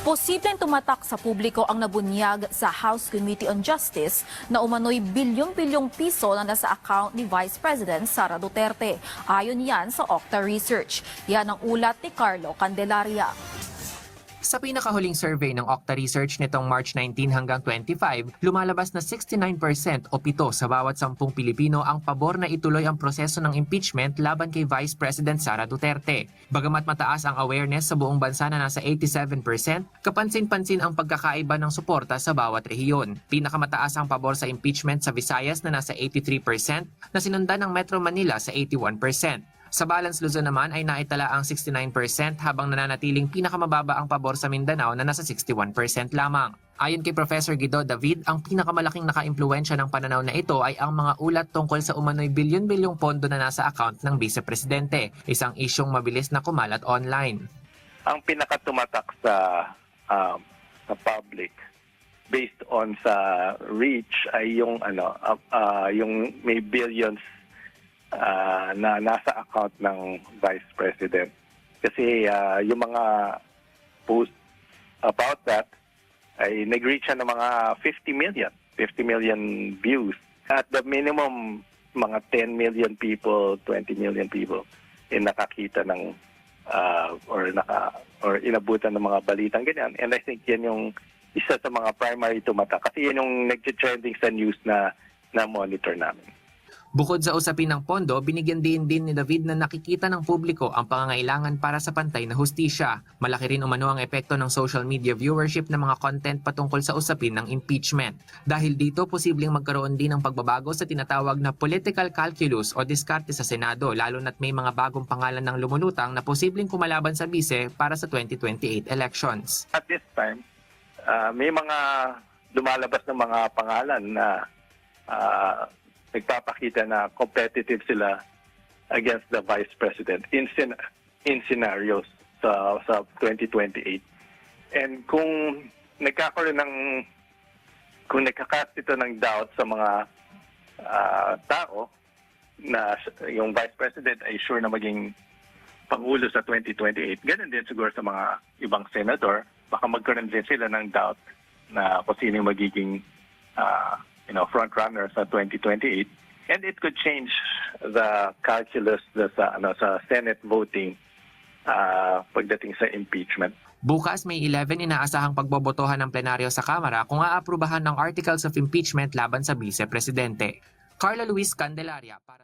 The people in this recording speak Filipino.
Posibleng tumatak sa publiko ang nabunyag sa House Committee on Justice na umano'y bilyong-bilyong piso na nasa account ni Vice President Sara Duterte. Ayon yan sa Octa Research. Yan ang ulat ni Carlo Candelaria. Sa pinakahuling survey ng Octa Research nitong March 19 hanggang 25, lumalabas na 69% o 7 sa bawat 10 Pilipino ang pabor na ituloy ang proseso ng impeachment laban kay Vice President Sara Duterte. Bagamat mataas ang awareness sa buong bansa na nasa 87%, kapansin-pansin ang pagkakaiba ng suporta sa bawat rehiyon. Pinakamataas ang pabor sa impeachment sa Visayas na nasa 83% na sinundan ng Metro Manila sa 81%. Sa Balance Luzon naman ay naitala ang 69% habang nananatiling pinakamababa ang pabor sa Mindanao na nasa 61% lamang. Ayon kay Professor Guido David, ang pinakamalaking nakaimpluwensya ng pananaw na ito ay ang mga ulat tungkol sa umano'y bilyon-bilyong pondo na nasa account ng Vice Presidente, isang isyong mabilis na kumalat online. Ang pinakatumatak sa public based on sa reach ay yung yung may billions na nasa account ng Vice President. Kasi yung mga post about that ay nag-reach ng mga 50 million views. At the minimum, mga 10 million people, 20 million people nakakita ng or inabutan ng mga balitang ganyan. And I think yan yung isa sa mga primary tumatak. Kasi yan yung nag-trending sa news na monitor namin. Bukod sa usapin ng pondo, binigyan din ni David na nakikita ng publiko ang pangangailangan para sa pantay na hustisya. Malaki rin umano ang epekto ng social media viewership ng mga content patungkol sa usapin ng impeachment. Dahil dito, posibleng magkaroon din ng pagbabago sa tinatawag na political calculus o diskarte sa Senado, lalo na't may mga bagong pangalan ng lumulutang na posibleng kumalaban sa bise para sa 2028 elections. At this time, may mga lumalabas ng mga pangalan na nagpapakita na competitive sila against the Vice President in scenarios sa 2028. And kung nagkakast ito ng doubt sa mga tao na yung Vice President ay sure na maging Pangulo sa 2028, ganun din siguro sa mga ibang senador, baka magkaroon din sila ng doubt na kung sino yung magiging front runner sa 2028, and it could change the calculus sa Senate voting pagdating sa impeachment. Bukas may 11 inaasahang pagbobotohan ng plenaryo sa Kamara kung aaprubahan ng Articles of Impeachment laban sa Vice Presidente. Carla Luis Candelaria para